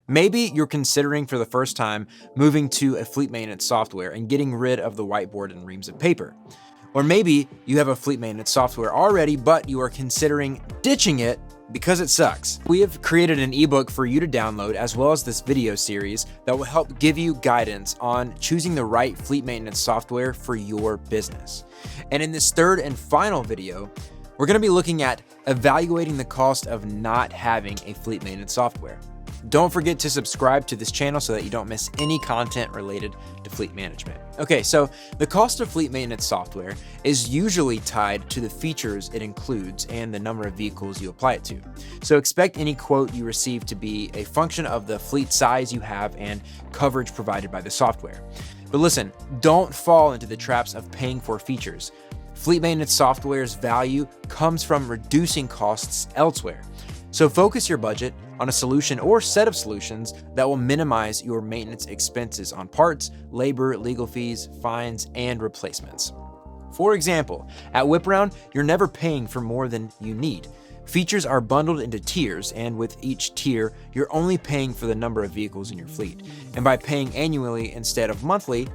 Maybe you're considering for the first time moving to a fleet maintenance software and getting rid of the whiteboard and reams of paper. Or maybe you have a fleet maintenance software already, but you are considering ditching it because it sucks. We have created an ebook for you to download, as well as this video series that will help give you guidance on choosing the right fleet maintenance software for your business. And in this third and final video, we're going to be looking at evaluating the cost of not having a fleet maintenance software. Don't forget to subscribe to this channel so that you don't miss any content related to fleet management. Okay, so the cost of fleet maintenance software is usually tied to the features it includes and the number of vehicles you apply it to. So expect any quote you receive to be a function of the fleet size you have and coverage provided by the software. But listen, don't fall into the traps of paying for features. Fleet maintenance software's value comes from reducing costs elsewhere. So focus your budget on a solution or set of solutions that will minimize your maintenance expenses on parts, labor, legal fees, fines, and replacements. For example, at WhipAround, you're never paying for more than you need. Features are bundled into tiers, and with each tier, you're only paying for the number of vehicles in your fleet. And by paying annually instead of monthly,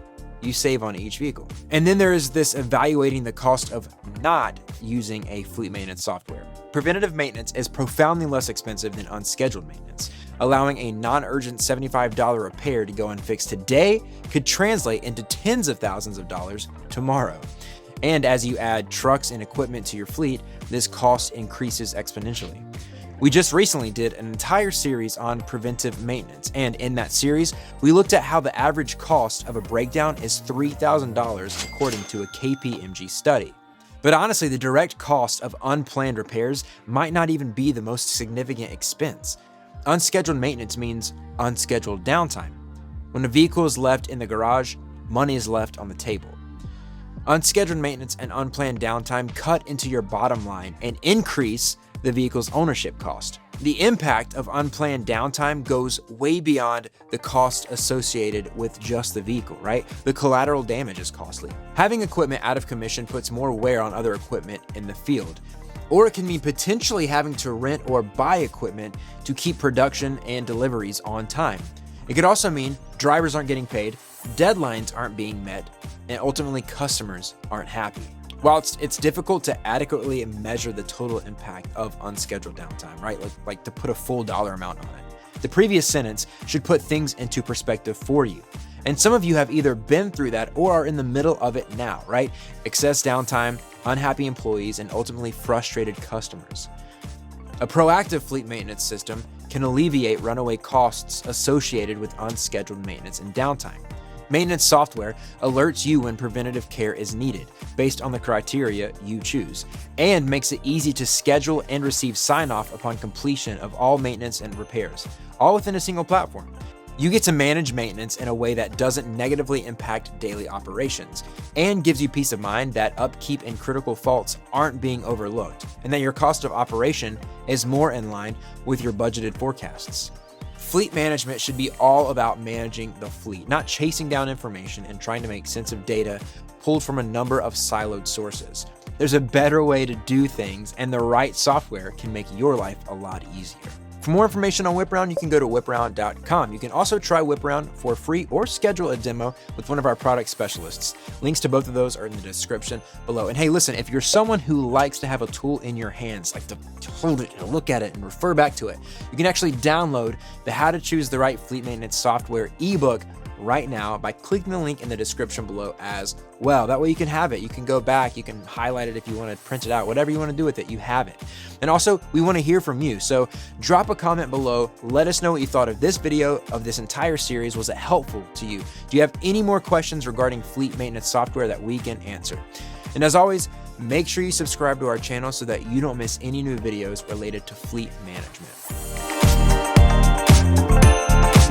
you save on each vehicle. And then there is this evaluating the cost of not using a fleet maintenance software. Preventative maintenance is profoundly less expensive than unscheduled maintenance. Allowing a non-urgent $75 repair to go unfixed today could translate into tens of thousands of dollars tomorrow. And as you add trucks and equipment to your fleet, this cost increases exponentially. We just recently did an entire series on preventive maintenance, and in that series, we looked at how the average cost of a breakdown is $3,000 according to a KPMG study. But honestly, the direct cost of unplanned repairs might not even be the most significant expense. Unscheduled maintenance means unscheduled downtime. When a vehicle is left in the garage, money is left on the table. Unscheduled maintenance and unplanned downtime cut into your bottom line and increase the vehicle's ownership cost. The impact of unplanned downtime goes way beyond the cost associated with just the vehicle, right? The collateral damage is costly. Having equipment out of commission puts more wear on other equipment in the field. Or it can mean potentially having to rent or buy equipment to keep production and deliveries on time. It could also mean drivers aren't getting paid, deadlines aren't being met, and ultimately customers aren't happy. While it's difficult to adequately measure the total impact of unscheduled downtime, right? Like to put a full dollar amount on it. The previous sentence should put things into perspective for you. And some of you have either been through that or are in the middle of it now, right? Excess downtime, unhappy employees, and ultimately frustrated customers. A proactive fleet maintenance system can alleviate runaway costs associated with unscheduled maintenance and downtime. Maintenance software alerts you when preventative care is needed based on the criteria you choose, and makes it easy to schedule and receive sign-off upon completion of all maintenance and repairs, all within a single platform. You get to manage maintenance in a way that doesn't negatively impact daily operations, and gives you peace of mind that upkeep and critical faults aren't being overlooked, and that your cost of operation is more in line with your budgeted forecasts. Fleet management should be all about managing the fleet, not chasing down information and trying to make sense of data pulled from a number of siloed sources. There's a better way to do things, and the right software can make your life a lot easier. For more information on WhipAround, you can go to whiparound.com. You can also try WhipAround for free or schedule a demo with one of our product specialists. Links to both of those are in the description below. And hey, listen, if you're someone who likes to have a tool in your hands, like to hold it and look at it and refer back to it, you can actually download the How to Choose the Right Fleet Maintenance Software ebook right now by clicking the link in the description below as well. That way you can have it. You can go back, you can highlight it if you want to print it out, whatever you want to do with it, you have it. And also, we want to hear from you. So drop a comment below. Let us know what you thought of this video, of this entire series. Was it helpful to you? Do you have any more questions regarding fleet maintenance software that we can answer? And as always, make sure you subscribe to our channel so that you don't miss any new videos related to fleet management.